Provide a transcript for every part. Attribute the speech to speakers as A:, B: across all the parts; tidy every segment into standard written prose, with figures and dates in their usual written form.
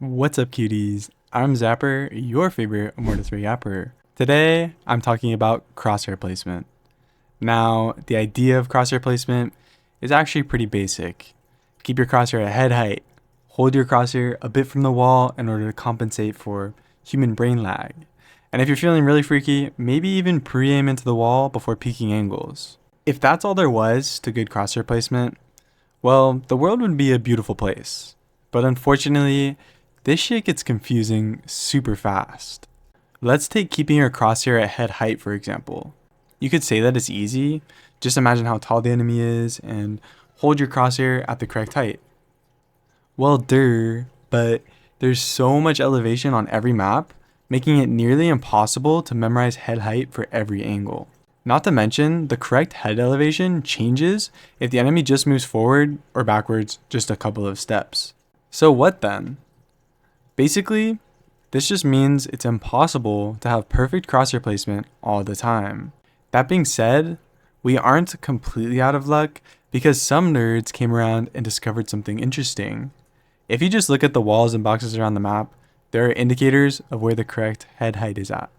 A: What's up, cuties? I'm Zapper, your favorite Immortal 3 yapper. Today, I'm talking about crosshair placement. Now, the idea of crosshair placement is actually pretty basic. Keep your crosshair at head height. Hold your crosshair a bit from the wall in order to compensate for human brain lag. And if you're feeling really freaky, maybe even pre-aim into the wall before peeking angles. If that's all there was to good crosshair placement, well, the world would be a beautiful place. But unfortunately, this shit gets confusing super fast. Let's take keeping your crosshair at head height for example. You could say that it's easy, just imagine how tall the enemy is and hold your crosshair at the correct height. Well, but there's so much elevation on every map, making it nearly impossible to memorize head height for every angle. Not to mention, the correct head elevation changes if the enemy just moves forward or backwards just a couple of steps. So what then? Basically, this just means it's impossible to have perfect crosshair placement all the time. That being said, we aren't completely out of luck because some nerds came around and discovered something interesting. If you just look at the walls and boxes around the map, there are indicators of where the correct head height is at.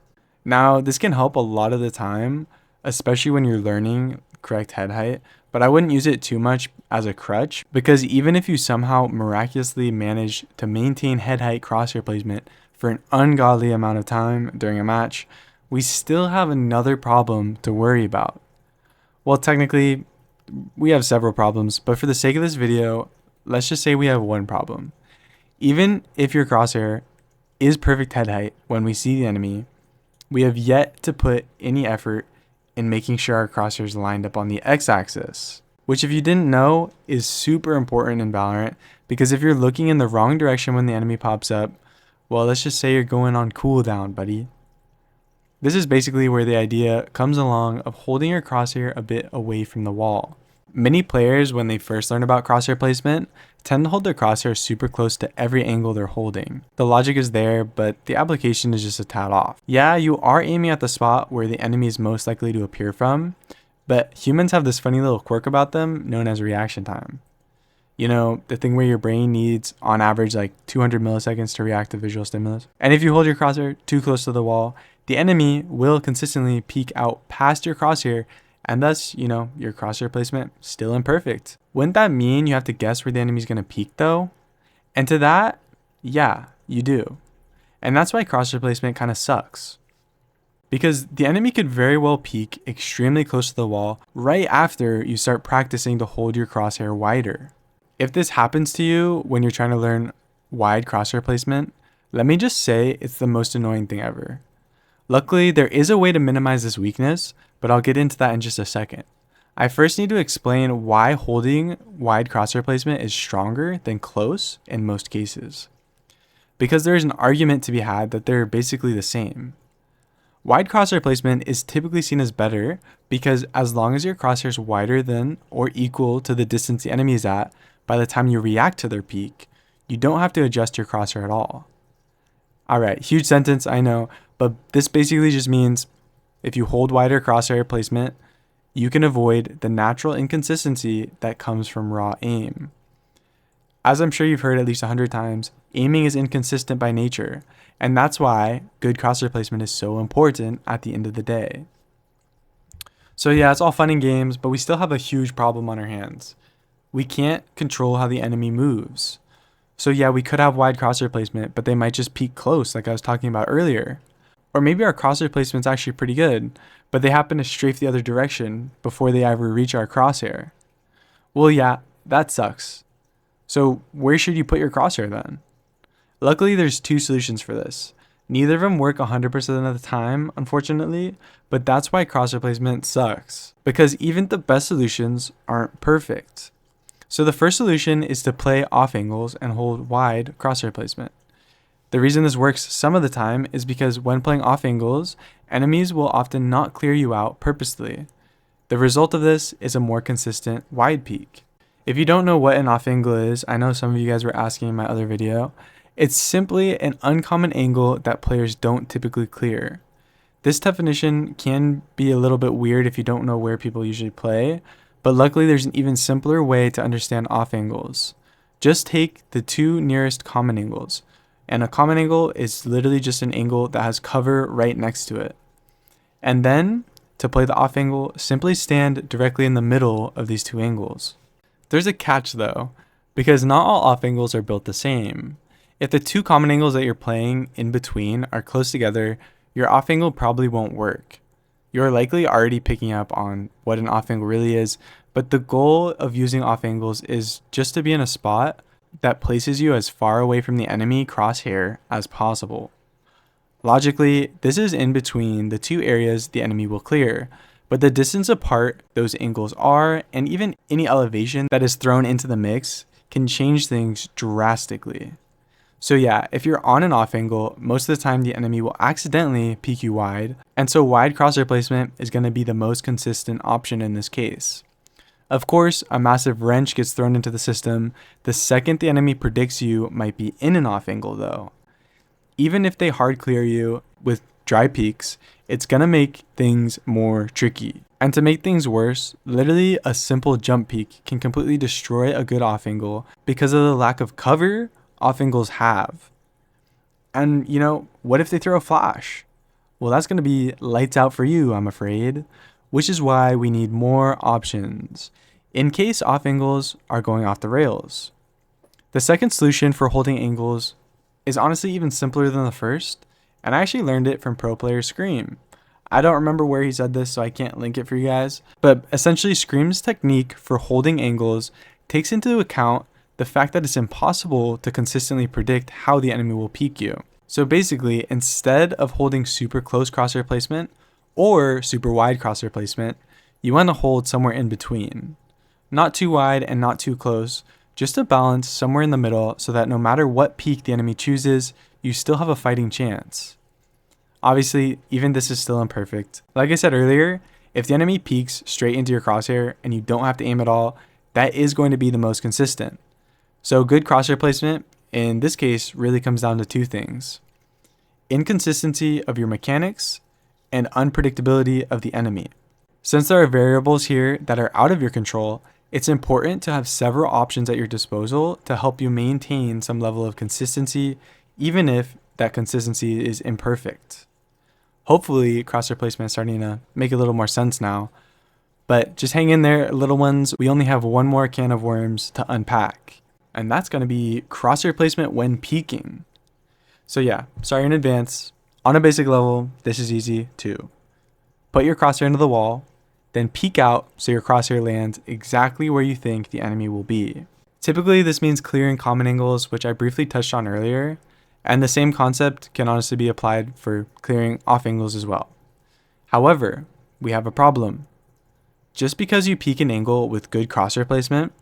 A: Now, this can help a lot of the time, especially when you're learning correct head height, but I wouldn't use it too much as a crutch because even if you somehow miraculously manage to maintain head height crosshair placement for an ungodly amount of time during a match, we still have another problem to worry about. Well, technically, we have several problems, but for the sake of this video, let's just say we have one problem. Even if your crosshair is perfect head height when we see the enemy, we have yet to put any effort in making sure our crosshair is lined up on the x-axis, which if you didn't know is super important in Valorant because if you're looking in the wrong direction when the enemy pops up, well, let's just say you're going on cooldown, buddy. This is basically where the idea comes along of holding your crosshair a bit away from the wall. Many players, when they first learn about crosshair placement, tend to hold their crosshair super close to every angle they're holding. The logic is there, but the application is just a tad off. Yeah, you are aiming at the spot where the enemy is most likely to appear from, but humans have this funny little quirk about them known as reaction time. You know, the thing where your brain needs, on average, like 200 milliseconds to react to visual stimulus. And if you hold your crosshair too close to the wall, the enemy will consistently peek out past your crosshair, and thus, your crosshair placement still imperfect. Wouldn't that mean you have to guess where the enemy's going to peek though? And to that, yeah, you do. And that's why crosshair placement kind of sucks. Because the enemy could very well peek extremely close to the wall right after you start practicing to hold your crosshair wider. If this happens to you when you're trying to learn wide crosshair placement, let me just say it's the most annoying thing ever. Luckily, there is a way to minimize this weakness, but I'll get into that in just a second. I first need to explain why holding wide crosshair placement is stronger than close in most cases. Because there is an argument to be had that they're basically the same. Wide crosshair placement is typically seen as better because as long as your crosshair is wider than or equal to the distance the enemy is at by the time you react to their peek, you don't have to adjust your crosshair at all. Alright, huge sentence, I know, but this basically just means if you hold wider crosshair placement, you can avoid the natural inconsistency that comes from raw aim. As I'm sure you've heard at least 100 times, aiming is inconsistent by nature, and that's why good crosshair placement is so important at the end of the day. So yeah, it's all fun and games, but we still have a huge problem on our hands. We can't control how the enemy moves. So yeah, we could have wide crosshair placement, but they might just peek close like I was talking about earlier. Or maybe our crosshair placement's actually pretty good, but they happen to strafe the other direction before they ever reach our crosshair. Well yeah, that sucks. So where should you put your crosshair then? Luckily there's two solutions for this. Neither of them work 100% of the time, unfortunately, but that's why crosshair placement sucks. Because even the best solutions aren't perfect. So the first solution is to play off angles and hold wide crosshair placement. The reason this works some of the time is because when playing off angles, enemies will often not clear you out purposely. The result of this is a more consistent wide peek. If you don't know what an off angle is, I know some of you guys were asking in my other video, it's simply an uncommon angle that players don't typically clear. This definition can be a little bit weird if you don't know where people usually play, but luckily there's an even simpler way to understand off angles. Just take the two nearest common angles, and a common angle is literally just an angle that has cover right next to it. And then, to play the off angle, simply stand directly in the middle of these two angles. There's a catch though, because not all off angles are built the same. If the two common angles that you're playing in between are close together, your off angle probably won't work. You're likely already picking up on what an off angle really is, but the goal of using off angles is just to be in a spot that places you as far away from the enemy crosshair as possible. Logically, this is in between the two areas the enemy will clear, but the distance apart those angles are, and even any elevation that is thrown into the mix, can change things drastically. So yeah, if you're on an off angle, most of the time the enemy will accidentally peek you wide, and so wide crosshair placement is going to be the most consistent option in this case. Of course, a massive wrench gets thrown into the system the second the enemy predicts you might be in an off angle though. Even if they hard clear you with dry peeks, it's gonna make things more tricky. And to make things worse, literally a simple jump peek can completely destroy a good off angle because of the lack of cover off angles have. And what if they throw a flash? Well, that's gonna be lights out for you, I'm afraid, which is why we need more options in case off angles are going off the rails. The second solution for holding angles is honestly even simpler than the first, and I actually learned it from pro player Scream. I don't remember where he said this, so I can't link it for you guys, but essentially Scream's technique for holding angles takes into account the fact that it's impossible to consistently predict how the enemy will peek you. So basically, instead of holding super close crosshair placement or super wide crosshair placement, you want to hold somewhere in between. Not too wide and not too close, just to balance somewhere in the middle so that no matter what peek the enemy chooses, you still have a fighting chance. Obviously, even this is still imperfect. Like I said earlier, if the enemy peeks straight into your crosshair and you don't have to aim at all, that is going to be the most consistent. So good crosshair placement, in this case, really comes down to two things: inconsistency of your mechanics and unpredictability of the enemy. Since there are variables here that are out of your control, it's important to have several options at your disposal to help you maintain some level of consistency, even if that consistency is imperfect. Hopefully, crosshair placement is starting to make a little more sense now, but just hang in there, little ones. We only have one more can of worms to unpack, and that's going to be crosshair placement when peeking. So yeah, sorry in advance. On a basic level, this is easy too. Put your crosshair into the wall, then peek out so your crosshair lands exactly where you think the enemy will be. Typically, this means clearing common angles, which I briefly touched on earlier, and the same concept can honestly be applied for clearing off angles as well. However, we have a problem. Just because you peek an angle with good crosshair placement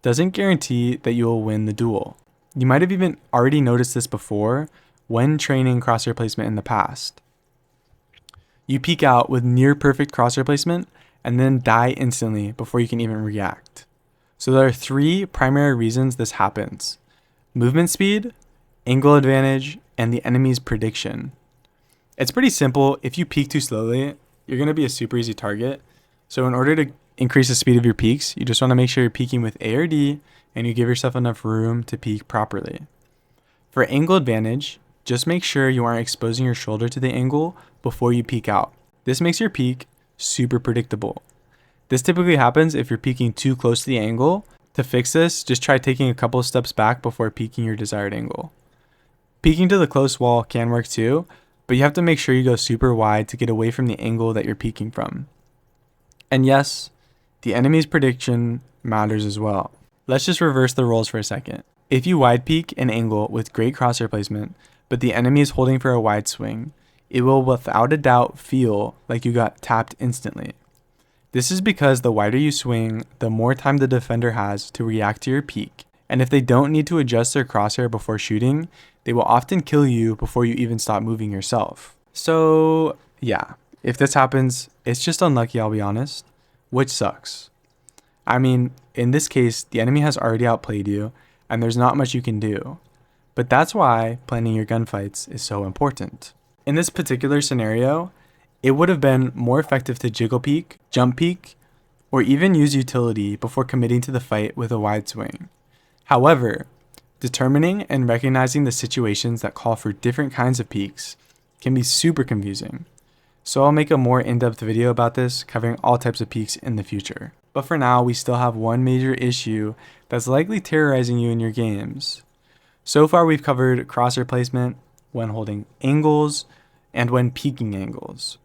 A: doesn't guarantee that you will win the duel. You might have even already noticed this before when training crosshair placement in the past. You peek out with near perfect crosshair placement and then die instantly before you can even react. So there are three primary reasons this happens: movement speed, angle advantage, and the enemy's prediction. It's pretty simple. If you peek too slowly, you're going to be a super easy target. So in order to increase the speed of your peeks, you just want to make sure you're peeking with A or D and you give yourself enough room to peek properly. For angle advantage, just make sure you aren't exposing your shoulder to the angle before you peek out. This makes your peek super predictable. This typically happens if you're peeking too close to the angle. To fix this, just try taking a couple steps back before peeking your desired angle. Peeking to the close wall can work too, but you have to make sure you go super wide to get away from the angle that you're peeking from. And yes, the enemy's prediction matters as well. Let's just reverse the roles for a second. If you wide peek an angle with great crosshair placement, but the enemy is holding for a wide swing, it will without a doubt feel like you got tapped instantly. This is because the wider you swing, the more time the defender has to react to your peek, and if they don't need to adjust their crosshair before shooting, they will often kill you before you even stop moving yourself. So yeah, if this happens, it's just unlucky, I'll be honest, which sucks. I mean, in this case, the enemy has already outplayed you, and there's not much you can do. But that's why planning your gunfights is so important. In this particular scenario, it would have been more effective to jiggle peek, jump peek, or even use utility before committing to the fight with a wide swing. However, Determining and recognizing the situations that call for different kinds of peaks can be super confusing. So I'll make a more in-depth video about this, covering all types of peaks in the future. But for now, we still have one major issue that's likely terrorizing you in your games. So far, we've covered crosshair placement, when holding angles, and when peeking angles.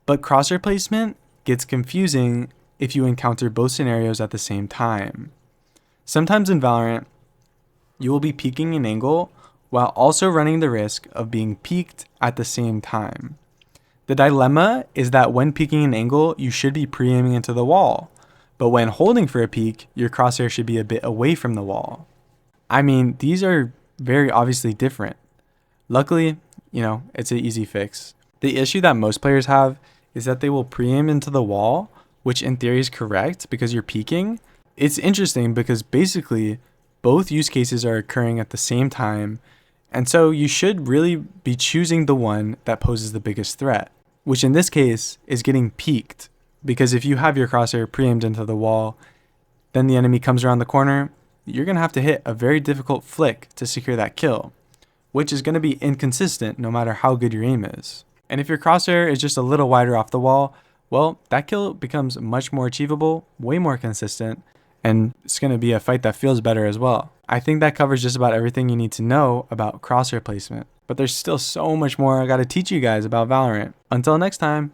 A: But crosshair placement gets confusing if you encounter both scenarios at the same time. Sometimes in Valorant, you will be peeking an angle while also running the risk of being peeked at the same time. The dilemma is that when peeking an angle, you should be pre-aiming into the wall, but when holding for a peek, your crosshair should be a bit away from the wall. I mean, these are very obviously different. Luckily, it's an easy fix. The issue that most players have is that they will pre-aim into the wall, which in theory is correct because you're peeking. It's interesting because basically both use cases are occurring at the same time, and so you should really be choosing the one that poses the biggest threat, which in this case is getting peeked, because if you have your crosshair pre-aimed into the wall, then the enemy comes around the corner, you're going to have to hit a very difficult flick to secure that kill, which is going to be inconsistent no matter how good your aim is. And if your crosshair is just a little wider off the wall, well, that kill becomes much more achievable, way more consistent, and it's going to be a fight that feels better as well. I think that covers just about everything you need to know about crosshair placement, but there's still so much more I got to teach you guys about Valorant. Until next time.